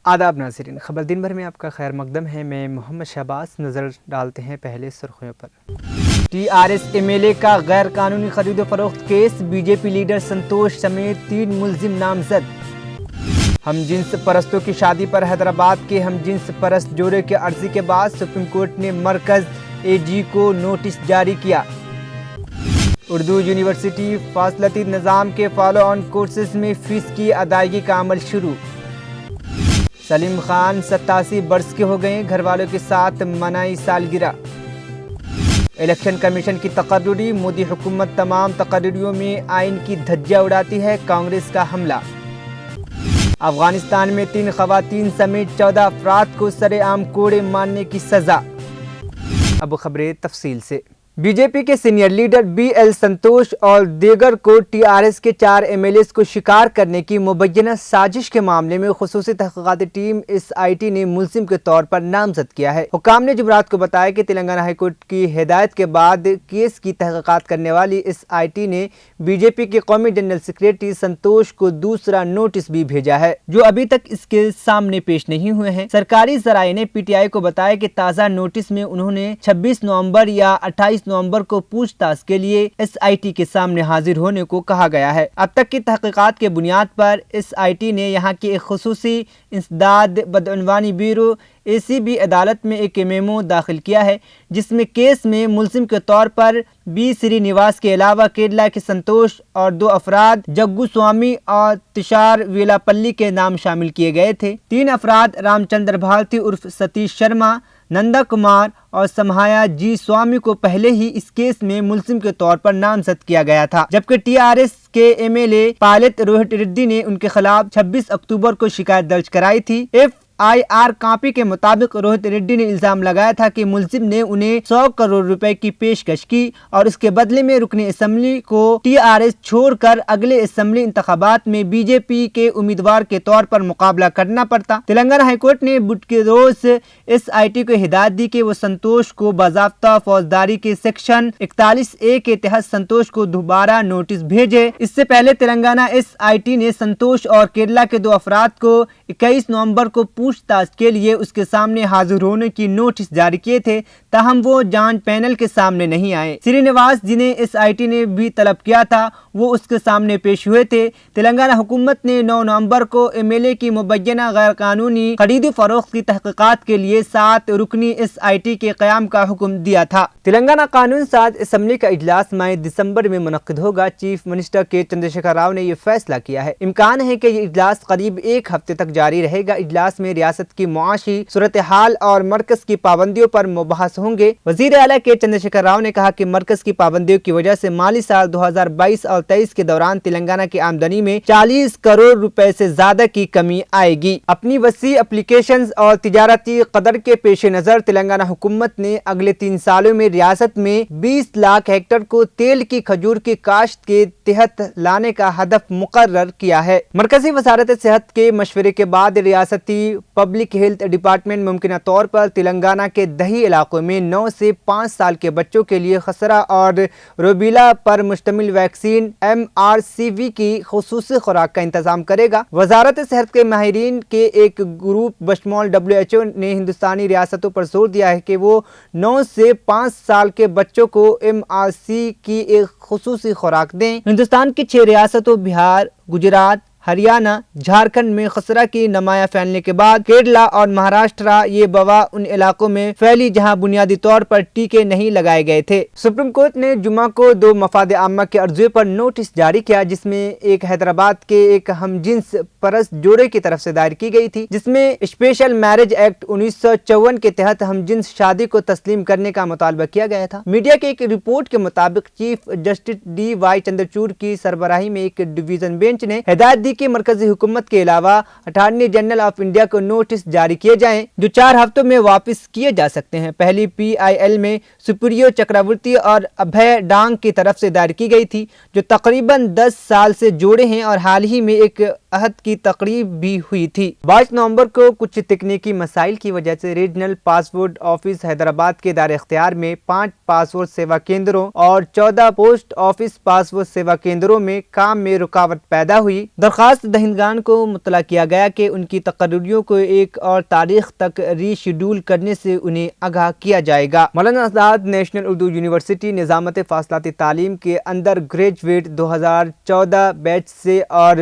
آداب ناظرین، خبر دن بھر میں آپ کا خیر مقدم ہے۔ میں محمد شہباز۔ نظر ڈالتے ہیں پہلے سرخیوں پر۔ T R S M L A کا غیر قانونی خرید و فروخت کیس، B J P leader Santosh سمیت 3 ملزم نامزد۔ ہم جنس پرستوں کی شادی پر حیدرآباد کے ہم جنس پرست جوڑے کی عرضی کے بعد سپریم کورٹ نے مرکز اے جی کو نوٹس جاری کیا۔ اردو یونیورسٹی فاصلاتی نظام کے فالو آن کورسز میں فیس کی ادائیگی کا عمل شروع۔ سلیم خان 87 برس کے ہو گئے، گھر والوں کے ساتھ منائی سالگرہ۔ الیکشن کمیشن کی تقرری، مودی حکومت تمام تقرریوں میں آئین کی دھجیاں اڑاتی ہے، کانگریس کا حملہ۔ افغانستان میں 3 خواتین سمیت 14 افراد کو سرعام کوڑے مارنے کی سزا۔ اب خبریں تفصیل سے۔ بی جے پی کے سینئر لیڈر بی ایل سنتوش اور دیگر کو ٹی آر ایس کے 4 ایم ایل ایز کو شکار کرنے کی مبینہ سازش کے معاملے میں خصوصی تحقیقاتی ٹیم ایس آئی ٹی نے ملزم کے طور پر نامزد کیا ہے۔ حکام نے جمعرات کو بتایا کہ تلنگانہ ہائی کورٹ کی ہدایت کے بعد کیس کی تحقیقات کرنے والی ایس آئی ٹی نے بی جے پی کے قومی جنرل سیکریٹری سنتوش کو دوسرا نوٹس بھی بھیجا ہے، جو ابھی تک اس کے سامنے پیش نہیں ہوئے ہیں۔ سرکاری ذرائع نے پی ٹی آئی کو بتایا کہ تازہ نوٹس میں انہوں نے 26 نومبر یا 28 نومبر کو پوچھ تاچھ کے لیے ایس آئی ٹی کے سامنے حاضر ہونے کو کہا گیا ہے۔ اب تک کی تحقیقات کے بنیاد پر ایس آئی ٹی نے یہاں کی ایک خصوصی انسداد بدعنوانی بیورو اے سی بی عدالت میں ایک میمو داخل کیا ہے، جس میں کیس میں ملزم کے طور پر بی سری نواس کے علاوہ کیرلا کے سنتوش اور 2 افراد جگو سوامی اور تشار ویلا پلی کے نام شامل کیے گئے تھے۔ 3 افراد رام چندر بھارتی عرف ستیش شرما، نندا کمار اور سمہایا جی سوامی کو پہلے ہی اس کیس میں ملزم کے طور پر نامزد کیا گیا تھا، جبکہ ٹی آر ایس کے M L A pilot Rohit Reddy نے ان کے خلاف 26 اکتوبر کو شکایت درج کرائی تھی۔ ایف آئی آر کاپی کے مطابق روہت ریڈی نے الزام لگایا تھا کہ ملزم نے انہیں 100 کروڑ روپے کی پیشکش کی اور اس کے بدلے میں رکن اسمبلی کو ٹی آر ایس چھوڑ کر اگلے اسمبلی انتخابات میں بی جے پی کے امیدوار کے طور پر مقابلہ کرنا پڑتا۔ تلنگانہ ہائی کورٹ نے بدھ کے روز ایس آئی ٹی کو ہدایت دی کہ وہ سنتوش کو باضابطہ فوجداری کے سیکشن 41A کے تحت سنتوش کو دوبارہ نوٹس بھیجے۔ اس سے پہلے تلنگانہ ایس آئی ٹی نے سنتوش اور کیرلا کے 2 افراد کو 21 نومبر کو پوچھ تاچھ کے لیے اس کے سامنے حاضر ہونے کی نوٹس جاری کیے تھے، تاہم وہ جانچ پینل کے سامنے نہیں آئے۔ سری نواس، جنہیں ایس آئی ٹی نے بھی طلب کیا تھا، وہ اس کے سامنے پیش ہوئے تھے۔ تلنگانہ حکومت نے 9 نومبر کو ایم ایل اے کی مبینہ غیر قانونی خرید و فروخت کی تحقیقات کے لیے 7 رکنی ایس آئی ٹی کے قیام کا حکم دیا تھا۔ تلنگانہ قانون ساز اسمبلی کا اجلاس ماہ دسمبر میں منعقد ہوگا۔ چیف منسٹر کے چندر شیکھر راؤ نے یہ فیصلہ کیا ہے۔ امکان ہے کہ یہ اجلاس قریب 1 ہفتے تک جاری رہے گا۔ اجلاس میں ریاست کی معاشی صورتحال اور مرکز کی پابندیوں پر مباحث ہوں گے۔ وزیر اعلیٰ کے چندر شیکھر راؤ نے کہا کہ مرکز کی پابندیوں کی وجہ سے مالی سال 2022 اور 23 کے دوران تلنگانہ کی آمدنی میں 40 کروڑ روپے سے زیادہ کی کمی آئے گی۔ اپنی وسیع اپلیکیشنز اور تجارتی قدر کے پیش نظر تلنگانہ حکومت نے اگلے 3 سالوں میں ریاست میں 20 لاکھ ہیکٹر کو تیل کی کھجور کی کاشت کے تحت لانے کا ہدف مقرر کیا ہے۔ مرکزی وزارت صحت کے مشورے کے بعد ریاستی پبلک ہیلتھ ڈپارٹمنٹ ممکنہ طور پر تلنگانہ کے دیہی علاقوں میں 9 سے 5 سال کے بچوں کے لیے خسرہ اور روبیلا پر مشتمل ویکسین MRCV کی خصوصی خوراک کا انتظام کرے گا۔ وزارت صحت کے ماہرین کے ایک گروپ بشمول WHO نے ہندوستانی ریاستوں پر زور دیا ہے کہ وہ 9 سے 5 سال کے بچوں کو MRC کی ایک خصوصی خوراک دیں۔ ہندوستان کی 6 ریاستوں بہار، گجرات، ہریانہ، جھارکھنڈ میں خسرہ کی نمایاں پھیلنے کے بعد کیرلا اور مہاراشٹرا یہ وبا ان علاقوں میں پھیلی جہاں بنیادی طور پر ٹیکے نہیں لگائے گئے تھے۔ سپریم کورٹ نے جمعہ کو 2 مفاد عامہ کے عرضے پر نوٹس جاری کیا، جس میں ایک حیدرآباد کے ایک ہم جنس پرست جوڑے کی طرف سے دائر کی گئی تھی، جس میں اسپیشل میرج ایکٹ 1954 کے تحت ہم جنس شادی کو تسلیم کرنے کا مطالبہ کیا گیا تھا۔ میڈیا کے ایک رپورٹ کے مطابق چیف جسٹس DY چندرچوڑ کی سربراہی میں ایک ڈویژن بینچ نے ہدایت دی کہ مرکزی حکومت کے علاوہ اٹارنی جنرل آف انڈیا کو نوٹس جاری کیے جائیں، جو 4 ہفتوں میں واپس کیے جا سکتے ہیں۔ پہلی PIL میں سپریو چکراورتی اور ابھے ڈانگ کی طرف سے دائر کی گئی تھی، جو تقریباً 10 سال سے جوڑے ہیں اور حال ہی میں ایک عہد کی تقریب بھی ہوئی تھی۔ 22 نومبر کو کچھ تکنیکی مسائل کی وجہ سے ریجنل پاسپورٹ آفس حیدرآباد کے دار اختیار میں 5 پاسپورٹ سیوا کیندروں اور 14 پوسٹ آفس پاسپورٹ سیوا کیندروں میں کام میں رکاوٹ پیدا ہوئی۔ درخواست دہندگان کو مطلع کیا گیا کہ ان کی تقرریوں کو ایک اور تاریخ تک ری شیڈول کرنے سے انہیں آگاہ کیا جائے گا۔ مولانا آزاد نیشنل اردو یونیورسٹی نظامت فاصلاتی تعلیم کے انڈر گریجویٹ 2014 بیچ سے اور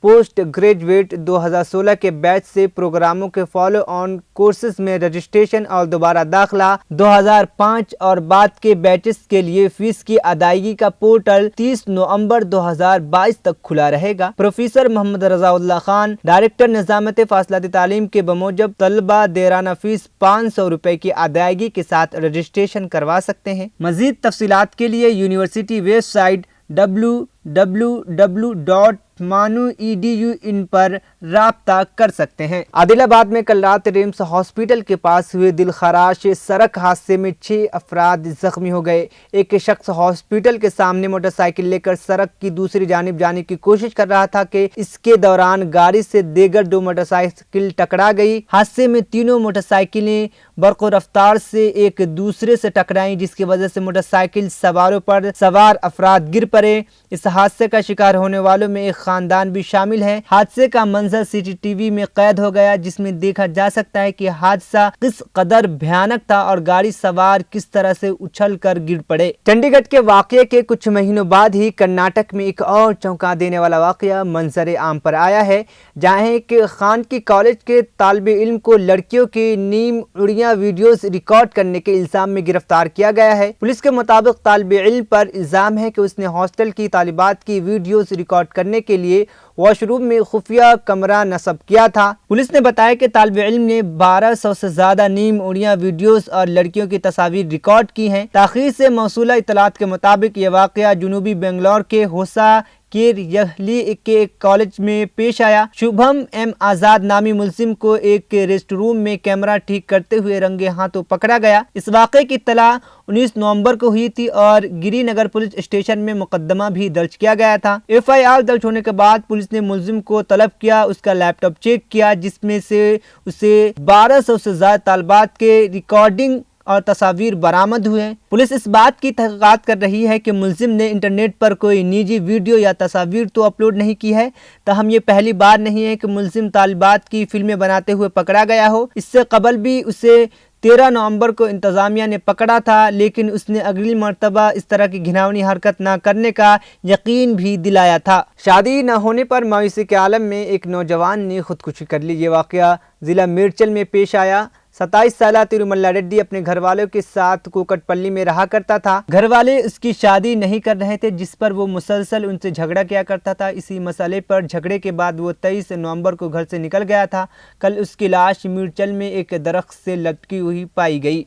پوسٹ گریجویٹ 2016 کے بیچ سے پروگراموں کے فالو آن کورسز میں رجسٹریشن اور دوبارہ داخلہ 2005 اور بعد کے بیچز کے لیے فیس کی ادائیگی کا پورٹل 30 نومبر 2022 تک کھلا رہے گا۔ پروفیسر محمد رضا اللہ خان، ڈائریکٹر نظامت فاصلاتی تعلیم کے بموجب طلبہ دیرانہ فیس 500 روپے کی ادائیگی کے ساتھ رجسٹریشن کروا سکتے ہیں۔ مزید تفصیلات کے لیے یونیورسٹی ویب سائٹ www.manu.edu ان پر رابطہ کر سکتے ہیں۔ عادل آباد میں کل رات ریمس ہاسپٹل کے پاس ہوئے دل خراش سڑک حادثے میں 6 افراد زخمی ہو گئے۔ ایک شخص ہاسپٹل کے سامنے موٹر سائیکل لے کر سڑک کی دوسری جانب جانے کی کوشش کر رہا تھا کہ اس کے دوران گاڑی سے دیگر 2 موٹر سائیکل ٹکرا گئی۔ حادثے میں تینوں موٹر سائیکلیں برق و رفتار سے ایک دوسرے سے ٹکرائیں، جس کی وجہ سے موٹر سائیکل سواروں پر سوار افراد گر پڑے۔ اس حادثے کا شکار ہونے والوں میں ایک خاندان بھی شامل ہے۔ حادثے کا منظر سی ٹی ٹی وی میں قید ہو گیا، جس میں دیکھا جا سکتا ہے کہ حادثہ کس قدر بھیانک تھا اور گاڑی سوار کس طرح سے اچھل کر گر پڑے۔ چنڈی گڑھ کے واقعے کے کچھ مہینوں بعد ہی کرناٹک میں ایک اور چونکا دینے والا واقعہ منظر عام پر آیا ہے، جہاں ایک خانگی کالج کے طالب علم کو لڑکیوں کی نیم اڑیاں ویڈیوز ریکارڈ کرنے کے الزام میں گرفتار کیا گیا ہے۔ پولیس کے مطابق طالب علم پر الزام ہے کہ اس نے ہاسٹل کی طالبات کی ویڈیوز ریکارڈ کرنے کے لیے واش روم میں خفیہ کمرہ نصب کیا تھا۔ پولیس نے بتایا کہ طالب علم نے 1200 سے زیادہ نیم اڑیاں ویڈیوز اور لڑکیوں کی تصاویر ریکارڈ کی ہیں۔ تاخیر سے موصولہ اطلاعات کے مطابق یہ واقعہ جنوبی بنگلور کے ہوسا کیر یہلی کے کالج میں پیش آیا۔ شبھم ایم آزاد نامی ملزم کو ایک ریسٹ روم میں کیمرہ ٹھیک کرتے ہوئے رنگے ہاتھوں پکڑا گیا۔ اس واقعے کی اطلاع 19 نومبر کو ہوئی تھی اور گری نگر پولیس اسٹیشن میں مقدمہ بھی درج کیا گیا تھا۔ ایف آئی آر درج ہونے کے بعد پولیس نے ملزم کو طلب کیا، اس کا لیپ ٹاپ چیک کیا، جس میں سے اسے 1200 سے زیادہ طالبات کے ریکارڈنگ اور تصاویر برآمد ہوئے۔ پولیس اس بات کی تحقیقات کر رہی ہے کہ ملزم نے انٹرنیٹ پر کوئی نجی ویڈیو یا تصاویر تو اپلوڈ نہیں کی ہے، تاہم یہ پہلی بار نہیں ہے کہ ملزم طالبات کی فلمیں بناتے ہوئے پکڑا گیا ہو۔ اس سے قبل بھی اسے 13 نومبر کو انتظامیہ نے پکڑا تھا، لیکن اس نے اگلی مرتبہ اس طرح کی گھناؤنی حرکت نہ کرنے کا یقین بھی دلایا تھا۔ شادی نہ ہونے پر مایوسی کے عالم میں ایک نوجوان نے خودکشی کر لی۔ یہ واقعہ ضلع میرچل میں پیش آیا۔ 27 سالہ تروملا ریڈی اپنے گھر والوں کے ساتھ کوکٹ پلی میں رہا کرتا تھا۔ گھر والے اس کی شادی نہیں کر رہے تھے، جس پر وہ مسلسل ان سے جھگڑا کیا کرتا تھا۔ اسی مسئلے پر جھگڑے کے بعد وہ 23 نومبر کو گھر سے نکل گیا تھا۔ کل اس کی لاش میرچل میں ایک درخت سے لٹکی ہوئی پائی گئی۔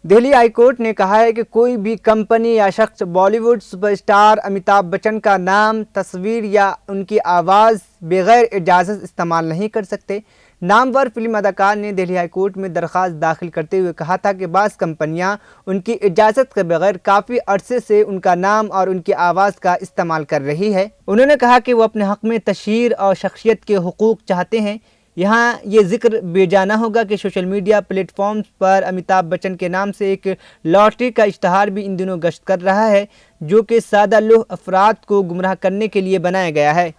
دہلی ہائی کورٹ نے کہا ہے کہ کوئی بھی کمپنی یا شخص بالی would super star Amitabh Bachchan کا نام، تصویر یا ان کی آواز بغیر اجازت استعمال نہیں کر سکتے۔ نامور فلم اداکار نے دہلی ہائی کورٹ میں درخواست داخل کرتے ہوئے کہا تھا کہ بعض کمپنیاں ان کی اجازت کے بغیر کافی عرصے سے ان کا نام اور ان کی آواز کا استعمال کر رہی ہے۔ انہوں نے کہا کہ وہ اپنے حق میں تشہیر اور شخصیت کے حقوق چاہتے ہیں۔ یہاں یہ ذکر بے جا نہ ہوگا کہ سوشل میڈیا پلیٹ فارمز پر امیتابھ بچن کے نام سے ایک لاٹری کا اشتہار بھی ان دنوں گشت کر رہا ہے، جو کہ سادہ لوح افراد کو گمراہ کرنے کے لیے بنایا گیا ہے۔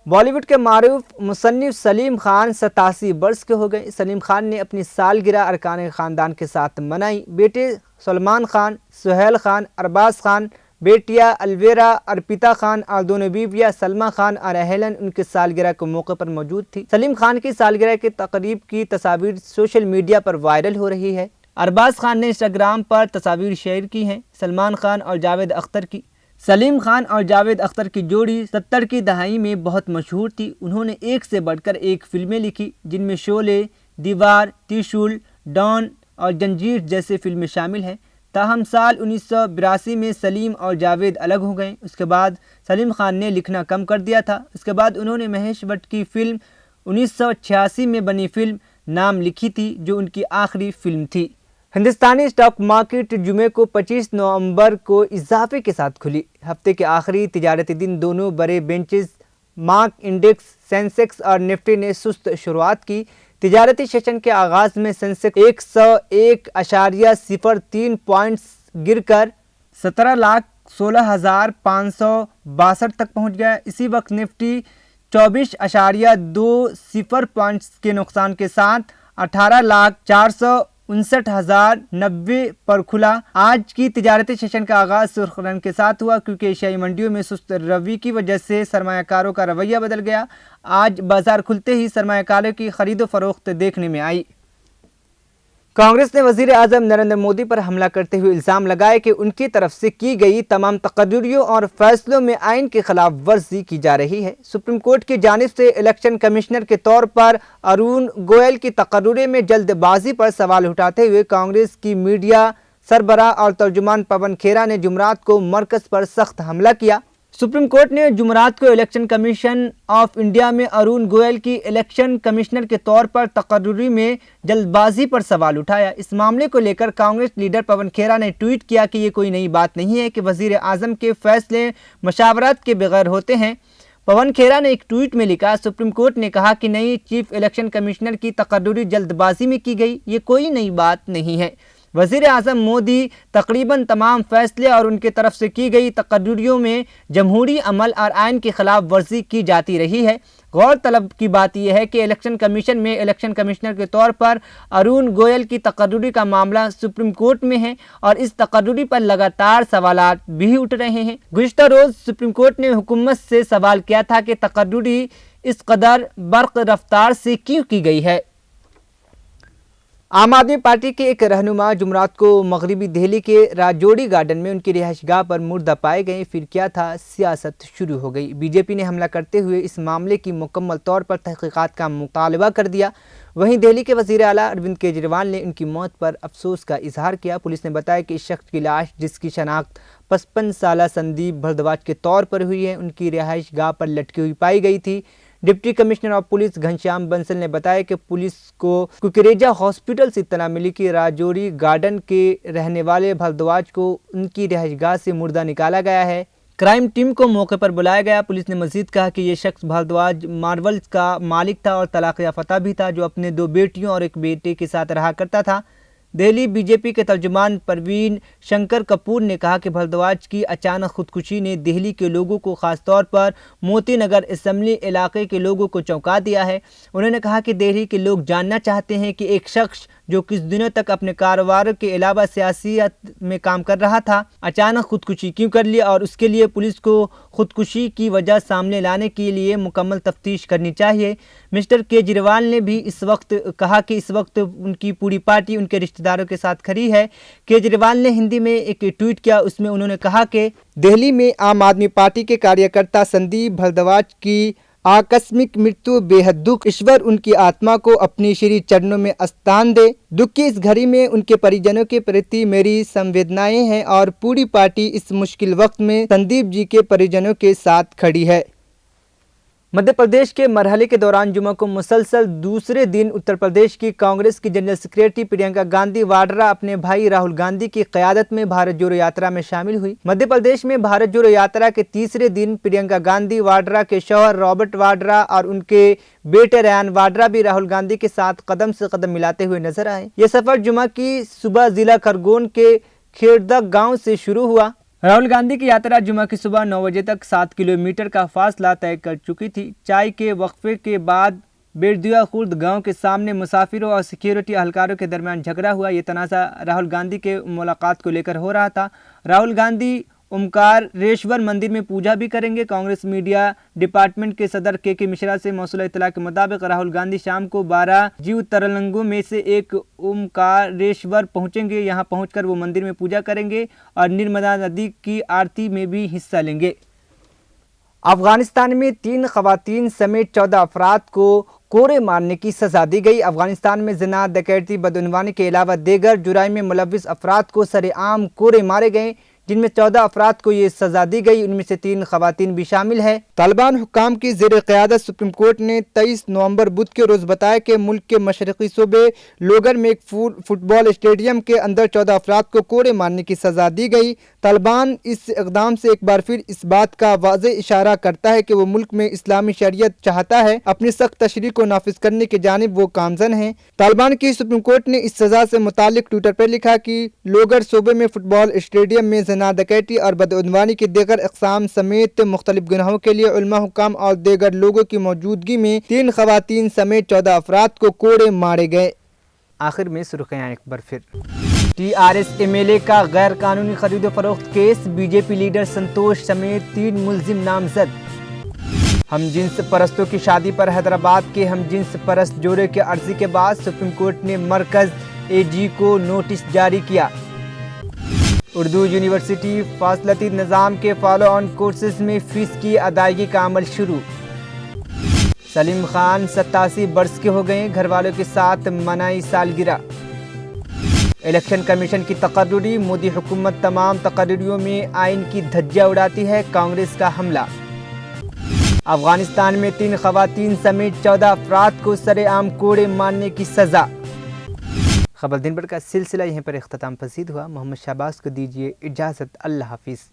بالی ووڈ کے معروف مصنف سلیم خان 87 برس کے ہو گئے۔ سلیم خان نے اپنی سالگرہ ارکان خاندان کے ساتھ منائی۔ بیٹے سلمان خان، سہیل خان، ارباز خان، بیٹیاں الویرا، ارپیتا خان اور دونوں بیویاں سلما خان اور ہیلن ان کی سالگرہ کے موقع پر موجود تھی۔ سلیم خان کی سالگرہ کی تقریب کی تصاویر سوشل میڈیا پر وائرل ہو رہی ہے۔ ارباز خان نے انسٹاگرام پر تصاویر شیئر کی ہیں۔ سلمان خان اور جاوید اختر کی سلیم خان اور جاوید اختر کی جوڑی 70 کی دہائی میں بہت مشہور تھی۔ انہوں نے ایک سے بڑھ کر ایک فلمیں لکھی، جن میں شعلے، دیوار، ترشول، ڈان اور جنجیر جیسے فلمیں شامل ہیں۔ تاہم سال 1982 میں سلیم اور جاوید الگ ہو گئے۔ اس کے بعد سلیم خان نے لکھنا کم کر دیا تھا۔ اس کے بعد انہوں نے مہیش بھٹ کی فلم 1986 میں بنی فلم نام لکھی تھی، جو ان کی آخری فلم تھی۔ ہندوستانی اسٹاک مارکیٹ جمعے کو 25 نومبر کو اضافے کے ساتھ کھلی۔ ہفتے کے آخری تجارتی دن دونوں بڑے بینچز مارک انڈیکس سینسیکس اور نفٹی نے سست شروعات کی۔ تجارتی سیشن کے آغاز میں سینسیکس 101.03 پوائنٹس گر کر 17,16,562 تک پہنچ گیا۔ اسی وقت نفٹی 24.20 پوائنٹس کے نقصان کے ساتھ 18,04,59,090 پر کھلا۔ آج کی تجارتی سیشن کا آغاز سرخ رنگ کے ساتھ ہوا کیونکہ ایشیائی منڈیوں میں سست روی کی وجہ سے سرمایہ کاروں کا رویہ بدل گیا۔ آج بازار کھلتے ہی سرمایہ کاروں کی خرید و فروخت دیکھنے میں آئی۔ کانگریس نے وزیر اعظم نریندر مودی پر حملہ کرتے ہوئے الزام لگایا کہ ان کی طرف سے کی گئی تمام تقرریوں اور فیصلوں میں آئین کی خلاف ورزی کی جا رہی ہے۔ سپریم کورٹ کی جانب سے الیکشن کمشنر کے طور پر ارون گوئل کی تقرری میں جلد بازی پر سوال اٹھاتے ہوئے کانگریس کی میڈیا سربراہ اور ترجمان پون کھیرا نے جمعرات کو مرکز پر سخت حملہ کیا۔ سپریم کورٹ نے جمعرات کو الیکشن کمیشن آف انڈیا میں ارون گوئل کی الیکشن کمشنر کے طور پر تقرری میں جلد بازی پر سوال اٹھایا۔ اس معاملے کو لے کر کانگریس لیڈر پون کھیرا نے ٹویٹ کیا کہ یہ کوئی نئی بات نہیں ہے کہ وزیر اعظم کے فیصلے مشاورت کے بغیر ہوتے ہیں۔ پون کھیرا نے ایک ٹویٹ میں لکھا، سپریم کورٹ نے کہا کہ نئی چیف الیکشن کمشنر کی تقرری جلد بازی میں کی گئی، یہ کوئی نئی بات نہیں ہے۔ وزیر اعظم مودی تقریباً تمام فیصلے اور ان کی طرف سے کی گئی تقرریوں میں جمہوری عمل اور آئین کی خلاف ورزی کی جاتی رہی ہے۔ غور طلب کی بات یہ ہے کہ الیکشن کمیشن میں الیکشن کمشنر کے طور پر ارون گوئل کی تقرری کا معاملہ سپریم کورٹ میں ہے اور اس تقرری پر لگاتار سوالات بھی اٹھ رہے ہیں۔ گزشتہ روز سپریم کورٹ نے حکومت سے سوال کیا تھا کہ تقرری اس قدر برق رفتار سے کیوں کی گئی ہے۔ عام آدمی پارٹی کے ایک رہنما جمعرات کو مغربی دہلی کے راجوری گارڈن میں ان کی رہائش گاہ پر مردہ پائے گئے۔ پھر کیا تھا، سیاست شروع ہو گئی۔ بی جے پی نے حملہ کرتے ہوئے اس معاملے کی مکمل طور پر تحقیقات کا مطالبہ کر دیا۔ وہیں دہلی کے وزیر اعلیٰ اروند کیجریوال نے ان کی موت پر افسوس کا اظہار کیا۔ پولیس نے بتایا کہ اس شخص کی لاش، جس کی شناخت 55 سالہ سندیپ بھردواج کے طور پر ہوئی ہے، ان کی رہائش گاہ پر لٹکی ہوئی پائی گئی تھی۔ Deputy commissioner of police Ghanshyam Bansal نے بتایا کہ پولیس کو ککریجا ہاسپٹل سے اطلاع ملی کہ راجوری گارڈن کے رہنے والے بھردواج کو ان کی رہائش گاہ سے مردہ نکالا گیا ہے۔ کرائم ٹیم کو موقع پر بلایا گیا۔ پولیس نے مزید کہا کہ یہ شخص بھردواج مارولز کا مالک تھا اور طلاق یافتہ بھی تھا، جو اپنے 2 بیٹیوں اور 1 بیٹے کے ساتھ رہا کرتا تھا۔ دہلی بی جے پی کے ترجمان پروین شنکر کپور نے کہا کہ بھردواج کی اچانک خودکشی نے دہلی کے لوگوں کو، خاص طور پر موتی نگر اسمبلی علاقے کے لوگوں کو چونکا دیا ہے۔ انہوں نے کہا کہ دہلی کے لوگ جاننا چاہتے ہیں کہ ایک شخص جو کچھ دنوں تک اپنے کاروبار کے علاوہ سیاست میں کام کر رہا تھا، اچانک خودکشی کیوں کر لی، اور اس کے لیے پولیس کو خودکشی کی وجہ سامنے لانے کے لیے مکمل تفتیش کرنی چاہیے۔ مسٹر کیجریوال نے بھی اس وقت کہا کہ اس وقت ان کی پوری پارٹی ان کے رشتہ داروں کے ساتھ کھڑی ہے۔ کیجریوال نے ہندی میں ایک ٹویٹ کیا، اس میں انہوں نے کہا کہ دہلی میں عام آدمی پارٹی کے کاریہ سندیپ بھردواج کی آکسمک مرتیو بے حد دکھ، ایشور ان کی آتما کو اپنی شری چرنوں میں استھان دے۔ دکھ کی اس گھڑی میں ان کے پریجنوں کے پرتی میری سنویدنائیں ہیں اور پوری پارٹی اس مشکل وقت میں سندیپ جی کے پریجنوں کے ساتھ کھڑی ہے۔ مدھیہ پردیش کے مرحلے کے دوران جمعہ کو مسلسل دوسرے دن اتر پردیش کی کانگریس کی جنرل سیکریٹری پرینکا گاندھی واڈرا اپنے بھائی راہل گاندھی کی قیادت میں بھارت جوڑو یاترا میں شامل ہوئی۔ مدھیہ پردیش میں بھارت جوڑو یاترا کے تیسرے دن پرینکا گاندھی واڈرا کے شوہر رابرٹ واڈرا اور ان کے بیٹے ریان واڈرا بھی راہل گاندھی کے ساتھ قدم سے قدم ملاتے ہوئے نظر آئے۔ یہ سفر جمعہ کی صبح ضلع کھرگون کے کھیردک گاؤں سے شروع ہوا۔ راہل گاندھی کی یاترا جمعہ کی صبح 9 بجے تک 7 کلومیٹر کا فاصلہ طے کر چکی تھی۔ چائے کے وقفے کے بعد بیردیا خورد گاؤں کے سامنے مسافروں اور سیکیورٹی اہلکاروں کے درمیان جھگڑا ہوا۔ یہ تنازع راہل گاندھی کے ملاقات کو لے کر ہو رہا تھا۔ راہل گاندھی اومکاریشور مندر میں پوجا بھی کریں گے۔ کانگریس میڈیا ڈپارٹمنٹ کے صدر کے مشرا سے موصول اطلاع کے مطابق راہل گاندھی شام کو 12 جیوترلنگوں میں سے ایک اومکاریشور پہنچیں گے۔ یہاں پہنچ کر وہ مندر میں پوجا کریں گے اور نرمدا ندی کی آرتی میں بھی حصہ لیں گے۔ افغانستان میں 3 خواتین سمیت 14 افراد کو کوڑے مارنے کی سزا دی گئی۔ افغانستان میں زنا، ڈکیتی، بدعنوانی کے علاوہ دیگر جرائم میں ملوث افراد کو سرعام کوڑے مارے گئے۔ جن میں 14 افراد کو یہ سزا دی گئی، ان میں سے 3 خواتین بھی شامل ہیں۔ طالبان حکام کی زیر قیادت سپریم کورٹ نے 23 نومبر بدھ کے روز بتایا کہ ملک کے مشرقی صوبے لوگر میں ایک فٹ بال اسٹیڈیم کے اندر 14 افراد کو کوڑے مارنے کی سزا دی گئی۔ طالبان اس اقدام سے ایک بار پھر اس بات کا واضح اشارہ کرتا ہے کہ وہ ملک میں اسلامی شریعت چاہتا ہے، اپنی سخت تشریح کو نافذ کرنے کی جانب وہ گامزن ہیں۔ طالبان کی سپریم کورٹ نے اس سزا سے متعلق ٹویٹر پر لکھا کہ لوگر صوبے میں فٹ بال اسٹیڈیم میں زنا، ڈکیتی اور بدعنوانی کی دیگر اقسام سمیت مختلف گناہوں کے لیے علماء، حکام اور دیگر لوگوں کی موجودگی میں 3 خواتین سمیت 14 افراد کو کوڑے مارے گئے۔ آخر میں سرخیاں ایک بار پھر، T R S M L A کا غیر قانونی خرید و فروخت کیس، B J P leader Santosh سمیت 3 ملزم نامزد۔ ہم جنس پرستوں کی شادی پر حیدرآباد کے ہم جنس پرست جوڑے کی عرضی کے بعد سپریم کورٹ نے مرکز اے جی کو نوٹس جاری کیا۔ اردو یونیورسٹی فاصلاتی نظام کے فالو آن کورسز میں فیس کی ادائیگی کا عمل شروع۔ سلیم خان 87 برس کے ہو گئے، گھر والوں کے ساتھ منائی سالگرہ۔ الیکشن کمیشن کی تقرری، مودی حکومت تمام تقرریوں میں آئین کی دھجیاں اڑاتی ہے، کانگریس کا حملہ۔ افغانستان میں 3 خواتین سمیت 14 افراد کو سرے عام کوڑے مارنے کی سزا۔ خبر دن بھر کا سلسلہ یہیں پر اختتام پذیر ہوا۔ محمد شہباز کو دیجیے اجازت، اللہ حافظ۔